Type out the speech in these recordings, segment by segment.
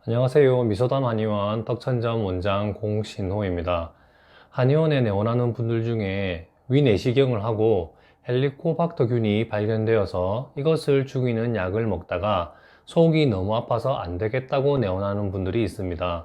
안녕하세요. 미소담 한의원 덕천점 원장 공신호입니다. 한의원에 내원하는 분들 중에 위내시경을 하고 헬리코박터균이 발견되어서 이것을 죽이는 약을 먹다가 속이 너무 아파서 안 되겠다고 내원하는 분들이 있습니다.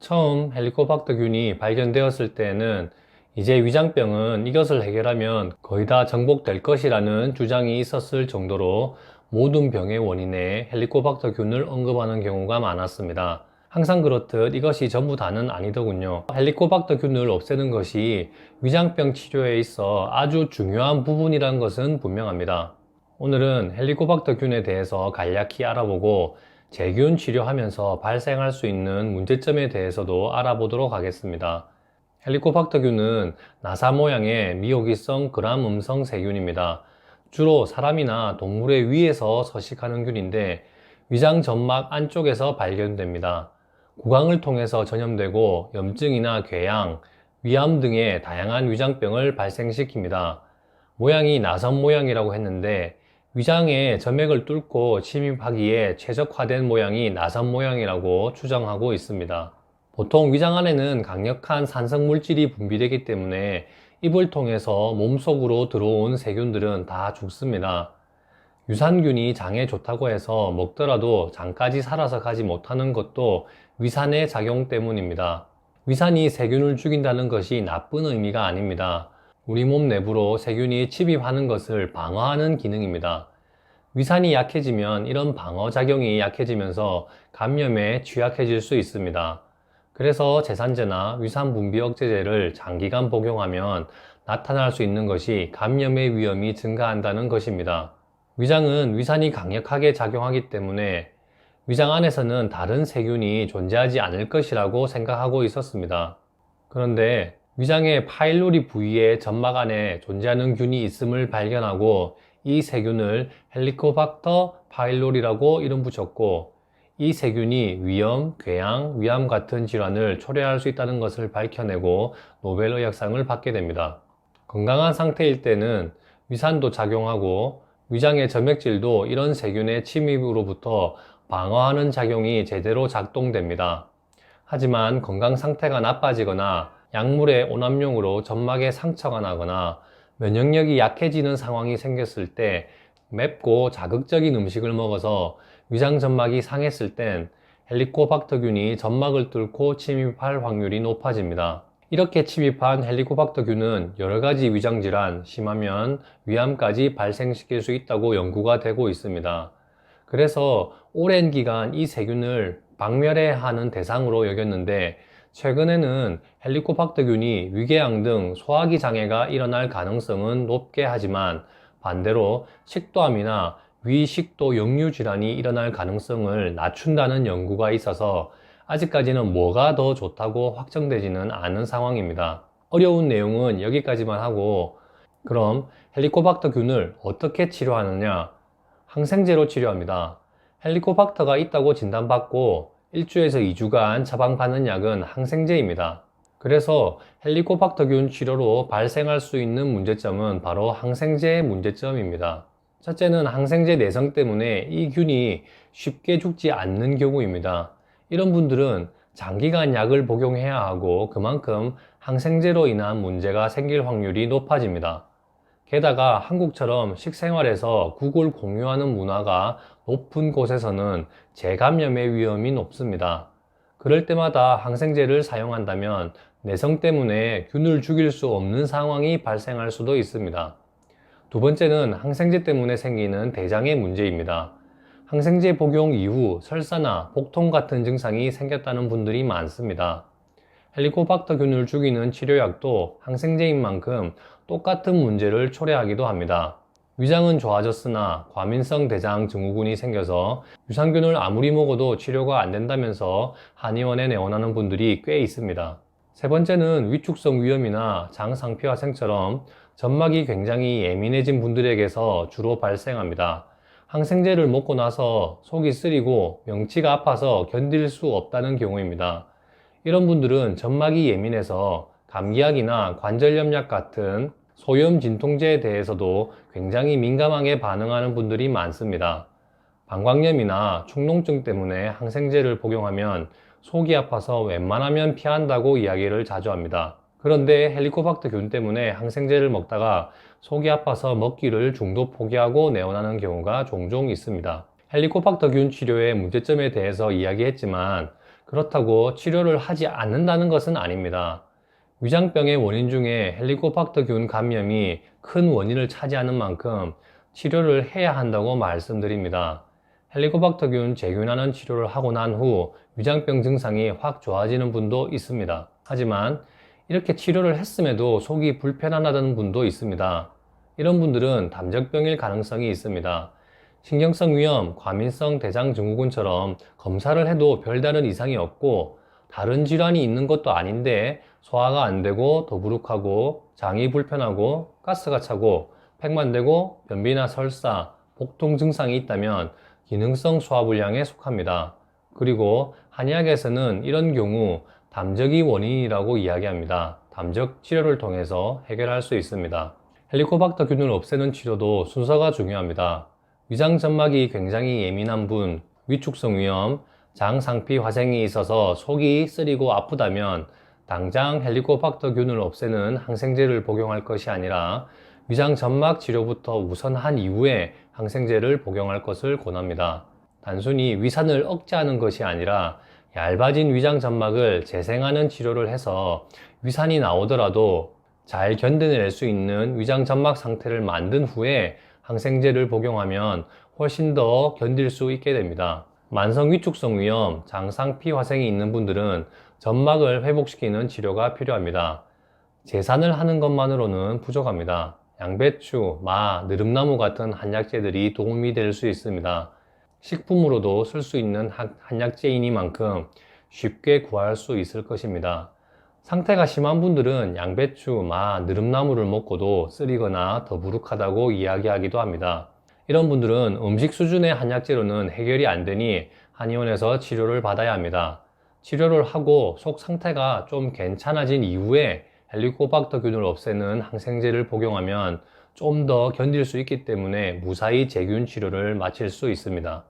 처음 헬리코박터균이 발견되었을 때는 이제 위장병은 이것을 해결하면 거의 다 정복될 것이라는 주장이 있었을 정도로 모든 병의 원인에 헬리코박터균을 언급하는 경우가 많았습니다. 항상 그렇듯 이것이 전부 다는 아니더군요. 헬리코박터균을 없애는 것이 위장병 치료에 있어 아주 중요한 부분이라는 것은 분명합니다. 오늘은 헬리코박터균에 대해서 간략히 알아보고 제균 치료하면서 발생할 수 있는 문제점에 대해서도 알아보도록 하겠습니다. 헬리코박터균은 나사 모양의 미호기성 gram 음성 세균입니다. 주로 사람이나 동물의 위에서 서식하는 균인데 위장 점막 안쪽에서 발견됩니다. 구강을 통해서 전염되고 염증이나 궤양, 위암 등의 다양한 위장병을 발생시킵니다. 모양이 나선 모양이라고 했는데 위장에 점액을 뚫고 침입하기에 최적화된 모양이 나선 모양이라고 추정하고 있습니다. 보통 위장 안에는 강력한 산성 물질이 분비되기 때문에 입을 통해서 몸속으로 들어온 세균들은 다 죽습니다. 유산균이 장에 좋다고 해서 먹더라도 장까지 살아서 가지 못하는 것도 위산의 작용 때문입니다. 위산이 세균을 죽인다는 것이 나쁜 의미가 아닙니다. 우리 몸 내부로 세균이 침입하는 것을 방어하는 기능입니다. 위산이 약해지면 이런 방어작용이 약해지면서 감염에 취약해질 수 있습니다. 그래서 제산제나 위산 분비 억제제를 장기간 복용하면 나타날 수 있는 것이 감염의 위험이 증가한다는 것입니다. 위장은 위산이 강력하게 작용하기 때문에 위장 안에서는 다른 세균이 존재하지 않을 것이라고 생각하고 있었습니다. 그런데 위장의 파일로리 부위의 점막 안에 존재하는 균이 있음을 발견하고 이 세균을 헬리코박터 파일로리라고 이름 붙였고 이 세균이 위염, 궤양, 위암 같은 질환을 초래할 수 있다는 것을 밝혀내고 노벨의학상을 받게 됩니다. 건강한 상태일 때는 위산도 작용하고 위장의 점액질도 이런 세균의 침입으로부터 방어하는 작용이 제대로 작동됩니다. 하지만 건강 상태가 나빠지거나 약물의 오남용으로 점막에 상처가 나거나 면역력이 약해지는 상황이 생겼을 때 맵고 자극적인 음식을 먹어서 위장 점막이 상했을 땐 헬리코박터균이 점막을 뚫고 침입할 확률이 높아집니다. 이렇게 침입한 헬리코박터균은 여러 가지 위장 질환, 심하면 위암까지 발생시킬 수 있다고 연구가 되고 있습니다. 그래서 오랜 기간 이 세균을 박멸해야 하는 대상으로 여겼는데 최근에는 헬리코박터균이 위궤양 등 소화기 장애가 일어날 가능성은 높게 하지만 반대로 식도암이나 위식도 역류 질환이 일어날 가능성을 낮춘다는 연구가 있어서 아직까지는 뭐가 더 좋다고 확정되지는 않은 상황입니다. 어려운 내용은 여기까지만 하고 그럼 헬리코박터균을 어떻게 치료하느냐? 항생제로 치료합니다. 헬리코박터가 있다고 진단받고 1주에서 2주간 처방받는 약은 항생제입니다. 그래서 헬리코박터균 치료로 발생할 수 있는 문제점은 바로 항생제의 문제점입니다. 첫째는 항생제 내성 때문에 이 균이 쉽게 죽지 않는 경우입니다. 이런 분들은 장기간 약을 복용해야 하고 그만큼 항생제로 인한 문제가 생길 확률이 높아집니다. 게다가 한국처럼 식생활에서 국을 공유하는 문화가 높은 곳에서는 재감염의 위험이 높습니다. 그럴 때마다 항생제를 사용한다면 내성 때문에 균을 죽일 수 없는 상황이 발생할 수도 있습니다. 두 번째는 항생제 때문에 생기는 대장의 문제입니다. 항생제 복용 이후 설사나 복통 같은 증상이 생겼다는 분들이 많습니다. 헬리코박터균을 죽이는 치료약도 항생제인 만큼 똑같은 문제를 초래하기도 합니다. 위장은 좋아졌으나 과민성 대장 증후군이 생겨서 유산균을 아무리 먹어도 치료가 안 된다면서 한의원에 내원하는 분들이 꽤 있습니다. 세 번째는 위축성 위염이나 장상피화생처럼 점막이 굉장히 예민해진 분들에게서 주로 발생합니다. 항생제를 먹고 나서 속이 쓰리고 명치가 아파서 견딜 수 없다는 경우입니다. 이런 분들은 점막이 예민해서 감기약이나 관절염약 같은 소염 진통제에 대해서도 굉장히 민감하게 반응하는 분들이 많습니다. 방광염이나 축농증 때문에 항생제를 복용하면 속이 아파서 웬만하면 피한다고 이야기를 자주 합니다. 그런데 헬리코박터균 때문에 항생제를 먹다가 속이 아파서 먹기를 중도 포기하고 내원하는 경우가 종종 있습니다. 헬리코박터균 치료의 문제점에 대해서 이야기했지만 그렇다고 치료를 하지 않는다는 것은 아닙니다. 위장병의 원인 중에 헬리코박터균 감염이 큰 원인을 차지하는 만큼 치료를 해야 한다고 말씀드립니다. 헬리코박터균 재균하는 치료를 하고 난 후 위장병 증상이 확 좋아지는 분도 있습니다. 하지만 이렇게 치료를 했음에도 속이 불편하다는 분도 있습니다. 이런 분들은 담적병일 가능성이 있습니다. 신경성 위염, 과민성 대장증후군처럼 검사를 해도 별다른 이상이 없고 다른 질환이 있는 것도 아닌데 소화가 안 되고 더부룩하고 장이 불편하고 가스가 차고 팩만 되고 변비나 설사, 복통 증상이 있다면 기능성 소화불량에 속합니다. 그리고 한의학에서는 이런 경우 담적이 원인이라고 이야기합니다. 담적 치료를 통해서 해결할 수 있습니다. 헬리코박터균을 없애는 치료도 순서가 중요합니다. 위장 점막이 굉장히 예민한 분, 위축성 위염, 장 상피 화생이 있어서 속이 쓰리고 아프다면 당장 헬리코박터균을 없애는 항생제를 복용할 것이 아니라 위장 점막 치료부터 우선 한 이후에 항생제를 복용할 것을 권합니다. 단순히 위산을 억제하는 것이 아니라 얇아진 위장 점막을 재생하는 치료를 해서 위산이 나오더라도 잘 견뎌낼 수 있는 위장 점막 상태를 만든 후에 항생제를 복용하면 훨씬 더 견딜 수 있게 됩니다. 만성 위축성 위염, 장상피 화생이 있는 분들은 점막을 회복시키는 치료가 필요합니다. 제산을 하는 것만으로는 부족합니다. 양배추, 마, 느릅나무 같은 한약재들이 도움이 될 수 있습니다. 식품으로도 쓸 수 있는 한약재이니만큼 쉽게 구할 수 있을 것입니다. 상태가 심한 분들은 양배추, 마, 느릅나무를 먹고도 쓰리거나 더부룩하다고 이야기하기도 합니다. 이런 분들은 음식 수준의 한약재로는 해결이 안 되니 한의원에서 치료를 받아야 합니다. 치료를 하고 속 상태가 좀 괜찮아진 이후에 헬리코박터균을 없애는 항생제를 복용하면 좀 더 견딜 수 있기 때문에 무사히 재균 치료를 마칠 수 있습니다.